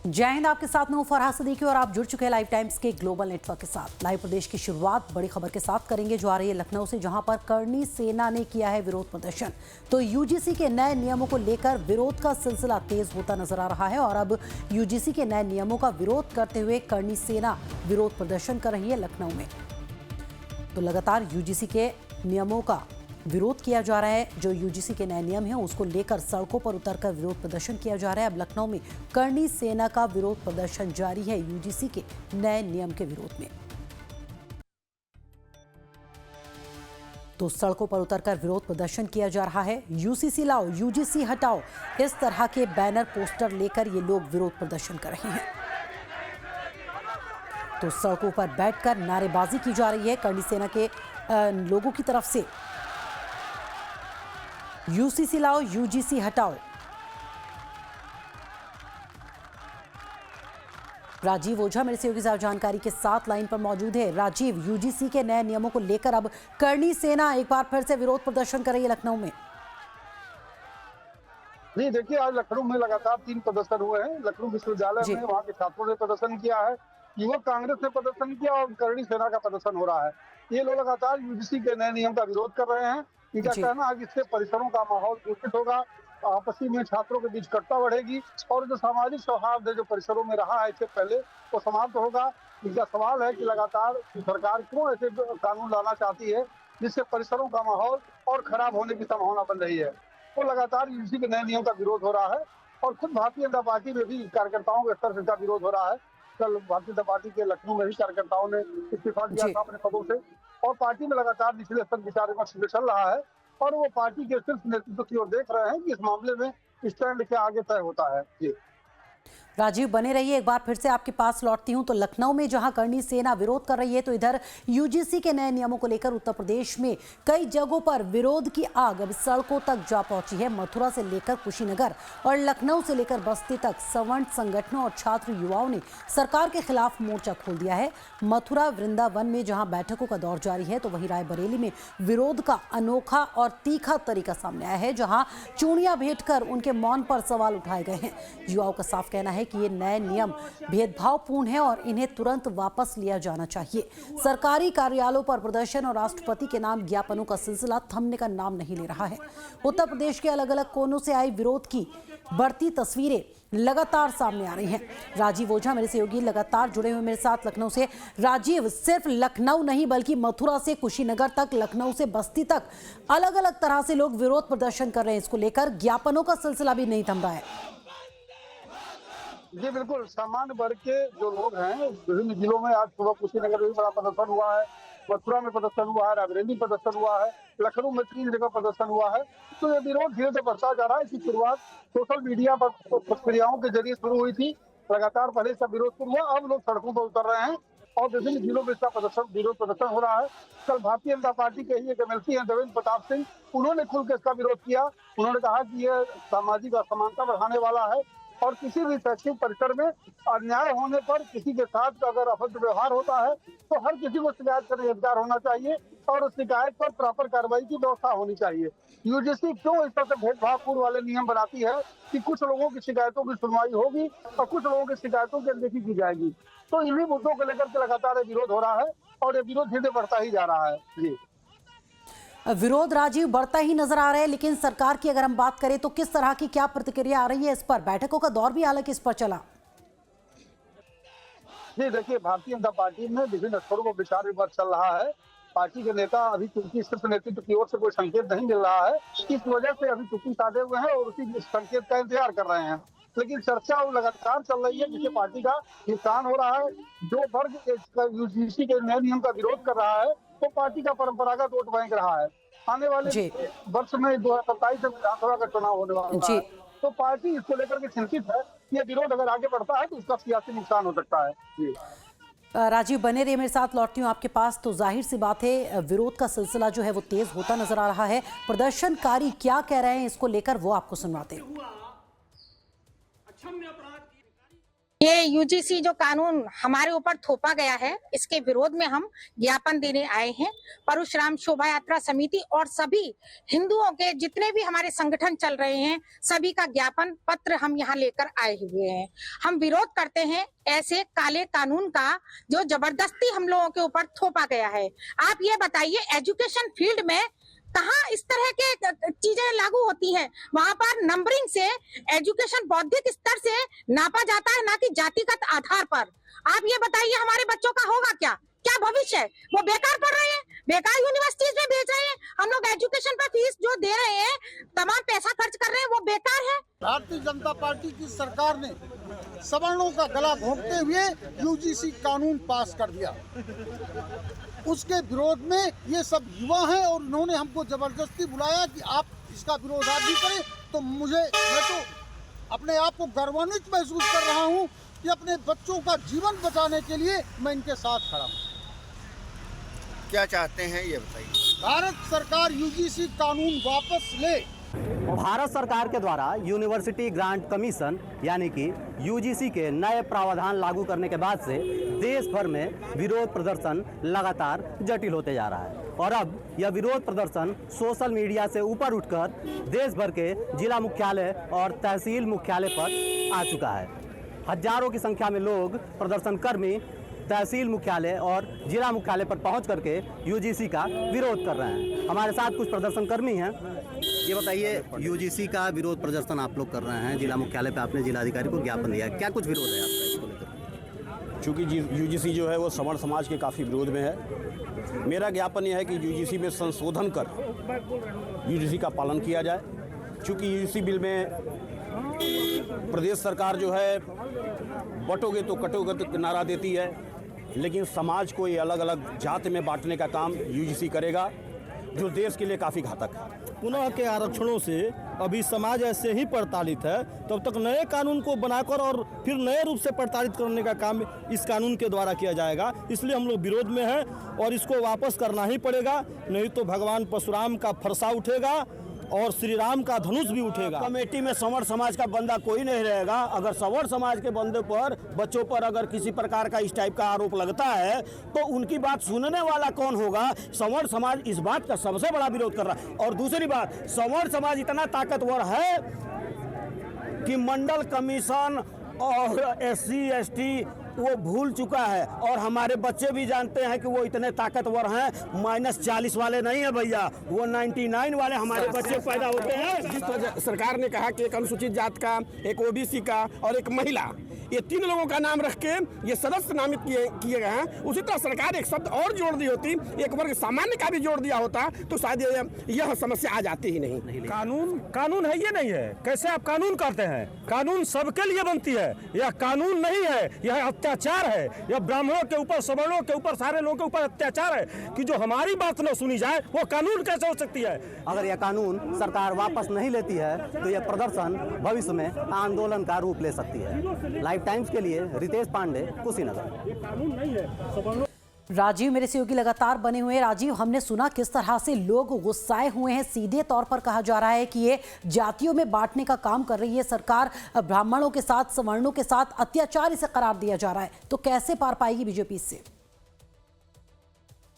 जय हिंद। आपके साथ मैं फरहाद सदीकी और आप जुड़ चुके हैं लाइव टाइम्स के ग्लोबल नेटवर्क के साथ। लाइव प्रदेश की शुरुआत बड़ी खबर के साथ करेंगे जो आ रही है लखनऊ से, जहां पर करणी सेना ने किया है विरोध प्रदर्शन। तो यूजीसी के नए नियमों को लेकर विरोध का सिलसिला तेज होता नजर आ रहा है और अब यूजीसी के नए नियमों का विरोध करते हुए करणी सेना विरोध प्रदर्शन कर रही है लखनऊ में। तो लगातार यूजीसी के नियमों का विरोध किया जा रहा है। जो यूजीसी के नए नियम हैं उसको लेकर सड़कों पर उतरकर विरोध प्रदर्शन किया जा रहा है। अब लखनऊ में करणी सेना का विरोध प्रदर्शन जारी है यूजीसी के नए नियम के विरोध में। तो सड़कों पर उतरकर विरोध प्रदर्शन किया जा रहा है। यूसीसी लाओ, यूजीसी हटाओ, इस तरह के बैनर पोस्टर लेकर ये लोग विरोध प्रदर्शन कर रहे हैं। तो सड़कों पर बैठकर नारेबाजी की जा रही है करणी सेना के लोगों की तरफ से। यूसीसी लाओ, यूजीसी हटाओ। राजीव ओझा मेरे सहयोगी साहब जानकारी के साथ लाइन पर मौजूद है। राजीव, यूजीसी के नए नियमों को लेकर अब करणी सेना एक बार फिर से विरोध प्रदर्शन कर रही है लखनऊ में। जी देखिए, आज लखनऊ में लगातार 3 प्रदर्शन हुए हैं। लखनऊ विश्वविद्यालय में वहाँ के छात्रों ने प्रदर्शन किया है, युवक कांग्रेस ने प्रदर्शन किया और करणी सेना का प्रदर्शन हो रहा है। ये लोग लगातार यूजीसी के नए नियम का विरोध कर रहे हैं। इनका कहना है कि इससे परिसरों का माहौल दूषित होगा, आपसी में छात्रों के बीच कटुता बढ़ेगी और जो सामाजिक सौहार्द जो परिसरों में रहा है इससे पहले वो समाप्त होगा। इनका सवाल है कि लगातार सरकार क्यों ऐसे कानून लाना चाहती है जिससे परिसरों का माहौल और खराब होने की संभावना बन रही है। तो लगातार यूजीसी के नए नियम का विरोध हो रहा है और खुद भारतीय जनता पार्टी में भी कार्यकर्ताओं के स्तर से इसका विरोध हो रहा है। कल भारतीय जनता पार्टी के लखनऊ में भी कार्यकर्ताओं ने इस्तीफा दिया था अपने पदों से और पार्टी में लगातार निचले स्तर विचार विमर्श चल रहा है और वो पार्टी के शीर्ष नेतृत्व की ओर देख रहे हैं कि इस मामले में स्टैंड क्या आगे तय होता है। जी राजीव, बने रहिए। एक बार फिर से आपके पास लौटती हूं। तो लखनऊ में जहां करणी सेना विरोध कर रही है, तो इधर यूजीसी के नए नियमों को लेकर उत्तर प्रदेश में कई जगहों पर विरोध की आग अब सड़कों तक जा पहुंची है। मथुरा से लेकर कुशीनगर और लखनऊ से लेकर बस्ती तक सवर्ण संगठनों और छात्र युवाओं ने सरकार के खिलाफ मोर्चा खोल दिया है। मथुरा वृंदावन में जहां बैठकों का दौर जारी है, तो वहीं रायबरेली में विरोध का अनोखा और तीखा तरीका सामने आया है, जहां चूड़ियां भेंट कर उनके मौन पर सवाल उठाए गए हैं। युवाओं का साफ कहना है कि ये नए नियम भेदभावपूर्ण है और इन्हें तुरंत वापस लिया जाना चाहिए। सरकारी कार्यालयों पर प्रदर्शन और राष्ट्रपति के नाम ज्ञापनों का सिलसिला थमने का नाम नहीं ले रहा है। उत्तर प्रदेश के अलग अलग कोनों से आई विरोध की बढ़ती तस्वीरें लगातार सामने आ रही हैं। राजीव ओझा मेरे सहयोगी लगातार जुड़े हुए मेरे साथ लखनऊ से। राजीव, सिर्फ लखनऊ नहीं बल्कि मथुरा से कुशीनगर तक, लखनऊ से बस्ती तक अलग अलग तरह से लोग विरोध प्रदर्शन कर रहे हैं। इसको लेकर ज्ञापनों का सिलसिला भी नहीं थम रहा है। जी बिल्कुल, सामान्य वर्ग के जो लोग हैं विभिन्न जिलों में आज सुबह कुशीनगर में बड़ा प्रदर्शन हुआ है, मथुरा में प्रदर्शन हुआ है, रायबरेली प्रदर्शन हुआ है, लखनऊ में 3 जगह प्रदर्शन हुआ है। तो ये विरोध धीरे धीरे बढ़ता जा रहा है। इसकी शुरुआत सोशल मीडिया पर प्रतिक्रियाओं के जरिए शुरू हुई थी। लगातार पहले इसका विरोध शुरू हुआ, अब लोग सड़कों पर उतर रहे हैं और विभिन्न जिलों में इसका विरोध प्रदर्शन हो रहा है। कल भारतीय जनता पार्टी के ही एक एमएलसी हैं देवेंद्र प्रताप सिंह, उन्होंने खुल के इसका विरोध किया। उन्होंने कहा कि ये सामाजिक असमानता बढ़ाने वाला है और किसी भी शैक्षिक परिसर में अन्याय होने पर किसी के साथ अगर अभद्र व्यवहार होता है तो हर किसी को शिकायत करने का अधिकार होना चाहिए और उस शिकायत पर प्रॉपर कार्रवाई की व्यवस्था होनी चाहिए। यूजीसी क्यों इस तरह से भेदभावपूर्ण वाले नियम बनाती है कि कुछ लोगों की शिकायतों की सुनवाई होगी और कुछ लोगों की शिकायतों की अनदेखी की जाएगी। तो इन्हीं मुद्दों को लेकर के लगातार विरोध हो रहा है और ये विरोध धीरे बढ़ता ही जा रहा है। जी विरोध राजीव बढ़ता ही नजर आ रहा है, लेकिन सरकार की अगर हम बात करें तो किस तरह की क्या प्रतिक्रिया आ रही है इस पर? बैठकों का दौर भी हालांकि इस पर चला। जी देखिए, भारतीय जनता पार्टी में विभिन्न स्तरों पर विचार विमर्श चल रहा है। पार्टी के नेता अभी चूंकि शीर्ष नेतृत्व की ओर से कोई संकेत नहीं मिल रहा है, इस वजह से अभी चुप्पी साधे हुए हैं और उसी संकेत का इंतजार कर रहे हैं। लेकिन चर्चा लगातार चल रही है जिससे पार्टी का नुकसान हो रहा है। जो वर्ग यूजीसी के नए नियम का विरोध कर रहा है तो पार्टी का परंपरागत वोट बैंक रहा है। आने वाले वर्ष में 2027 में विधानसभा का चुनाव होने वाला है, तो पार्टी इसको लेकर के चिंतित है। ये विरोध अगर आगे बढ़ता है तो इसका सियासी नुकसान हो सकता है। जी राजीव, बने रहिए, मेरे साथ लौटती हूँ आपके पास। तो जाहिर सी बात है विरोध का सिलसिला जो है वो तेज होता नजर आ रहा है। प्रदर्शनकारी क्या कह रहे हैं इसको लेकर वो आपको सुनवाते हैं। ये यूजीसी जो कानून हमारे ऊपर थोपा गया है, इसके विरोध में हम ज्ञापन देने आए हैं। परशुराम शोभा यात्रा समिति और सभी हिंदुओं के जितने भी हमारे संगठन चल रहे हैं, सभी का ज्ञापन पत्र हम यहाँ लेकर आए हुए हैं। हम विरोध करते हैं ऐसे काले कानून का जो जबरदस्ती हम लोगों के ऊपर थोपा गया है। आप ये बताइए, एजुकेशन फील्ड में कहाँ इस तरह के चीजें लागू होती है? वहां पर नंबरिंग से एजुकेशन बौद्धिक स्तर से नापा जाता है, ना कि जातिगत आधार पर। आप ये बताइए, हमारे बच्चों का होगा क्या भविष्य है? वो बेकार पढ़ रहे हैं, बेकार यूनिवर्सिटीज में भेज रहे हैं। हम लोग एजुकेशन पर फीस जो दे रहे हैं, तमाम पैसा खर्च कर रहे हैं, वो बेकार है। भारतीय जनता पार्टी की सरकार ने सवर्णों का गला घोंटते हुए यूजीसी कानून पास कर दिया। उसके विरोध में ये सब युवा हैं और उन्होंने हमको जबरदस्ती बुलाया कि आप इसका विरोध आप भी करें। तो मैं तो अपने आप को गर्वान्वित महसूस कर रहा हूँ कि अपने बच्चों का जीवन बचाने के लिए मैं इनके साथ खड़ा हूँ। क्या चाहते हैं ये बताइए। भारत सरकार यूजीसी कानून वापस ले। भारत सरकार के द्वारा यूनिवर्सिटी ग्रांट कमीशन यानी कि यूजीसी के नए प्रावधान लागू करने के बाद से देश भर में विरोध प्रदर्शन लगातार जटिल होते जा रहा है और अब यह विरोध प्रदर्शन सोशल मीडिया से ऊपर उठकर देश भर के जिला मुख्यालय और तहसील मुख्यालय पर आ चुका है। हजारों की संख्या में लोग प्रदर्शनकर्मी तहसील मुख्यालय और जिला मुख्यालय पर पहुंच करके यूजीसी का विरोध कर रहे हैं। हमारे साथ कुछ प्रदर्शनकर्मी हैं। ये बताइए, यूजीसी का विरोध प्रदर्शन आप लोग कर रहे हैं, जिला मुख्यालय पे आपने जिलाधिकारी को ज्ञापन दिया, क्या कुछ विरोध है आपका इसको लेकर? चूँकि यूजीसी जो है वो सवर्ण समाज के काफ़ी विरोध में है। मेरा ज्ञापन यह है कि यूजीसी में संशोधन कर यूजीसी का पालन किया जाए। चूँकि यूजीसी बिल में प्रदेश सरकार जो है बटोगे तो कटोगे तो नारा देती है, लेकिन समाज को ये अलग अलग जाति में बांटने का काम यूजीसी करेगा, जो देश के लिए काफ़ी घातक है। पुनः के आरक्षणों से अभी समाज ऐसे ही प्रताड़ित है, तब तक नए कानून को बनाकर और फिर नए रूप से प्रताड़ित करने का काम इस कानून के द्वारा किया जाएगा। इसलिए हम लोग विरोध में हैं और इसको वापस करना ही पड़ेगा, नहीं तो भगवान परशुराम का फरसा उठेगा और श्री राम का धनुष भी उठेगा। कमेटी में सवर्ण समाज का बंदा कोई नहीं रहेगा। अगर सवर्ण समाज के बंदे पर, बच्चों पर अगर किसी प्रकार का इस टाइप का आरोप लगता है तो उनकी बात सुनने वाला कौन होगा? सवर्ण समाज इस बात का सबसे बड़ा विरोध कर रहा है। और दूसरी बात, सवर्ण समाज इतना ताकतवर है कि मंडल कमीशन और SC ST वो भूल चुका है और हमारे बच्चे भी जानते हैं कि वो इतने ताकतवर हैं। -40 वाले नहीं है भैया, वो 99 वाले हमारे बच्चे पैदा होते हैं। जिस तरह सरकार ने कहा कि एक अनुसूचित जात का, एक OBC का और एक महिला, ये 3 लोगों का नाम रख के ये सदस्य नामित किए गए हैं। उसी तरह सरकार एक शब्द और जोड़ दी होती, एक वर्ग सामान्य का भी जोड़ दिया होता, तो शायद यह समस्या आ जाती ही नहीं। कानून है ये नहीं है। कैसे आप कानून करते हैं? कानून सबके लिए बनती है। यह कानून नहीं है, यह अत्याचार है। यह ब्राह्मणों के ऊपर, सवर्णों के ऊपर, सारे लोगों के ऊपर अत्याचार है कि जो हमारी बात न सुनी जाए वो कानून कैसे हो सकती है? अगर यह कानून सरकार वापस नहीं लेती है तो यह प्रदर्शन भविष्य में आंदोलन का रूप ले सकती है। लाइव टाइम्स के लिए रितेश पांडे, कुशीनगर। राजीव मेरे सहयोगी लगातार बने हुए हैं। राजीव, हमने सुना किस तरह से लोग गुस्साए हुए हैं। सीधे तौर पर कहा जा रहा है कि ये जातियों में बांटने का काम कर रही है सरकार, ब्राह्मणों के साथ, सवर्णों के साथ अत्याचार इसे करार दिया जा रहा है, तो कैसे पार पाएगी बीजेपी इससे?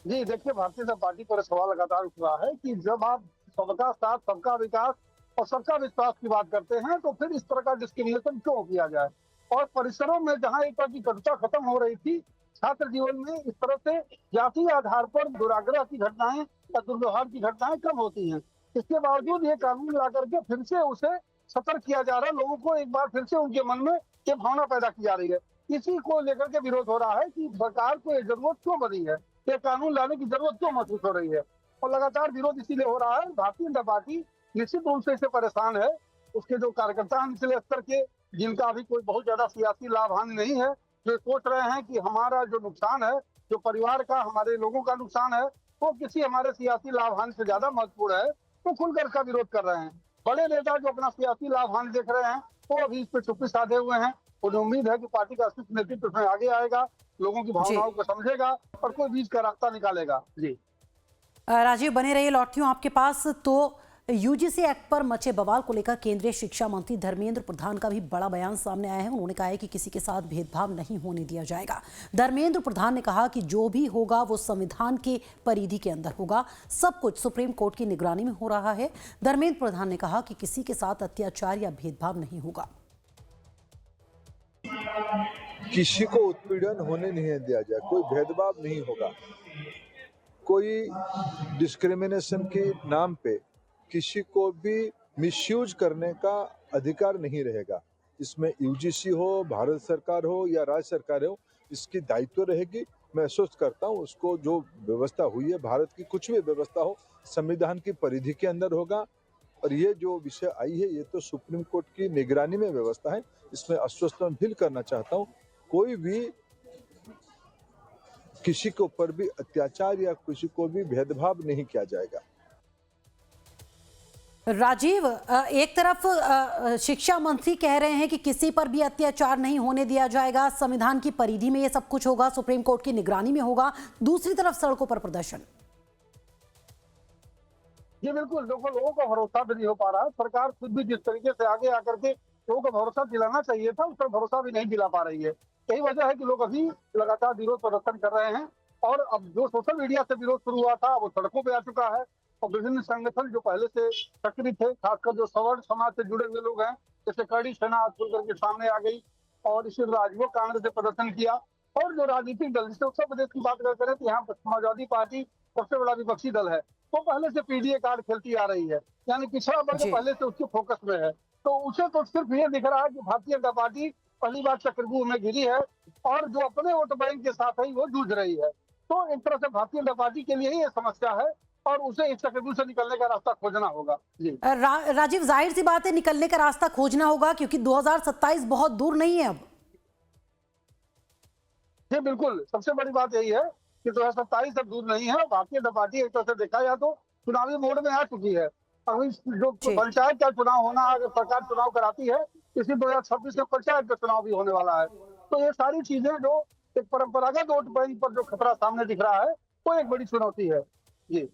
जी देखिए, भारतीय जनता पार्टी पर सवाल लगातार उठ रहा है कि जब आप सबका साथ, सबका विकास और सबका विश्वास की बात करते हैं तो फिर इस तरह का डिस्क्रिमिनेशन क्यों किया जाए? और परिसरों में जहां एक तरह की कटुता खत्म हो रही थी, छात्र जीवन में इस तरह से जातीय आधार पर दुराग्रह की घटनाएं या दुर्व्यवहार की घटनाएं कम होती हैं। इसके बावजूद ये कानून ला करके फिर से उसे सतर्क किया जा रहा है। लोगों को एक बार फिर से उनके मन में ये भावना पैदा की जा रही है। इसी को लेकर के विरोध हो रहा है कि सरकार को ये जरूरत क्यों बनी है, ये कानून लाने की जरूरत क्यों महसूस हो रही है। और लगातार विरोध इसीलिए हो रहा है। भारतीय जनता पार्टी निश्चित रूप से इससे परेशान है। उसके जो कार्यकर्ता हैं निचले स्तर के, जिनका अभी कोई बहुत ज्यादा सियासी लाभ हानि नहीं है, जो सोच रहे हैं कि हमारा जो नुकसान है, जो परिवार का, हमारे लोगों का नुकसान है, वो किसी हमारे सियासी लाभ हानि से ज्यादा महत्वपूर्ण है, तो खुलकर इसका विरोध कर रहे हैं। बड़े नेता जो अपना सियासी लाभ हानि देख रहे हैं वो अभी इस पर चुप्पी साधे हुए हैं। उन्हें उम्मीद है कि पार्टी का शीर्ष नेतृत्व इसमें आगे आएगा, लोगों की भावनाओं को समझेगा और कोई बीच का रास्ता निकालेगा। जी राजीव, बने रहिए, लौटती हूँ आपके पास। तो यूजीसी एक्ट पर मचे बवाल को लेकर केंद्रीय शिक्षा मंत्री धर्मेंद्र प्रधान का भी बड़ा बयान सामने आया है। उन्होंने कहा है कि किसी के साथ भेदभाव नहीं होने दिया जाएगा। धर्मेंद्र प्रधान ने कहा कि जो भी होगा वो संविधान के परिधि के अंदर होगा। सब कुछ सुप्रीम कोर्ट की निगरानी में हो रहा है। धर्मेंद्र प्रधान ने कहा कि किसी के साथ अत्याचार या भेदभाव नहीं होगा। किसी को उत्पीड़न होने नहीं दिया जाए, कोई भेदभाव नहीं होगा, कोई डिस्क्रिमिनेशन के नाम पे किसी को भी मिसयूज करने का अधिकार नहीं रहेगा। इसमें यूजीसी हो, भारत सरकार हो या राज्य सरकार हो, इसकी दायित्व रहेगी। मैं आश्वस्त करता हूँ, उसको जो व्यवस्था हुई है, भारत की कुछ भी व्यवस्था हो, संविधान की परिधि के अंदर होगा। और ये जो विषय आई है, ये तो सुप्रीम कोर्ट की निगरानी में व्यवस्था है। इसमें आश्वस्त मैं फील करना चाहता हूँ, कोई भी किसी के ऊपर भी अत्याचार या किसी को भी भेदभाव नहीं किया जाएगा। राजीव, एक तरफ शिक्षा मंत्री कह रहे हैं कि किसी पर भी अत्याचार नहीं होने दिया जाएगा, संविधान की परिधि में ये सब कुछ होगा, सुप्रीम कोर्ट की निगरानी में होगा। दूसरी तरफ सड़कों पर प्रदर्शन। ये बिल्कुल लोगों का भरोसा भी नहीं हो पा रहा है। सरकार खुद भी जिस तरीके से आगे आकर के लोगों को भरोसा दिलाना चाहिए था, उस पर भरोसा भी नहीं दिला पा रही है। यही वजह है कि लोग अभी लगातार विरोध प्रदर्शन कर रहे हैं। और अब जो सोशल मीडिया से विरोध शुरू हुआ था, वो सड़कों पे आ चुका है। और विभिन्न संगठन जो पहले से सक्रिय थे, खासकर जो सवर्ण समाज से जुड़े हुए लोग हैं, जैसे कर्णी सेना आज खुल करके सामने आ गई। और इसी राजभोग कांग्रेस ने प्रदर्शन किया। और जो राजनीतिक दल, जैसे उत्तर प्रदेश की बात करते हैं तो यहाँ समाजवादी पार्टी सबसे बड़ा विपक्षी दल है, वो पहले से पीडीए कार्ड खेलती आ रही है, यानी पिछड़ा वर्ग पहले से उसके फोकस में है। तो उसे तो सिर्फ ये दिख रहा है कि भारतीय जनता पार्टी पहली बार चक्रव्यूह में घिरी है और जो अपने वोट बैंक के साथ है वो जूझ रही है। तो एक तरह से भारतीय जनता पार्टी के लिए ही ये समस्या है और उसे इस चक्रव्यूह से निकलने का रास्ता खोजना होगा। जी राजीव, जाहिर सी बात है निकलने का रास्ता खोजना होगा, क्योंकि 2027 बहुत दूर नहीं है अब। जी बिल्कुल, सबसे बड़ी बात यही है कि 2027 अब दूर नहीं है। भारतीय जनता पार्टी एक तरह से देखा जाए तो चुनावी मोड में आ चुकी है। अभी जो पंचायत का चुनाव होना, अगर सरकार चुनाव कराती है, इसी 2026 में पंचायत का चुनाव भी होने वाला है। तो ये सारी चीजें जो एक परंपरागत वोट बैंक पर जो खतरा सामने दिख रहा है, वो एक बड़ी चुनौती है। जी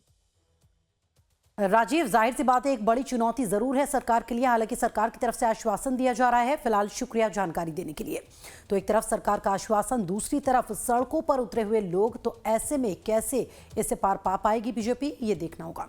राजीव, जाहिर सी बात है एक बड़ी चुनौती जरूर है सरकार के लिए। हालांकि सरकार की तरफ से आश्वासन दिया जा रहा है। फिलहाल शुक्रिया जानकारी देने के लिए। तो एक तरफ सरकार का आश्वासन, दूसरी तरफ सड़कों पर उतरे हुए लोग। तो ऐसे में कैसे इसे पार पा पाएगी बीजेपी, ये देखना होगा।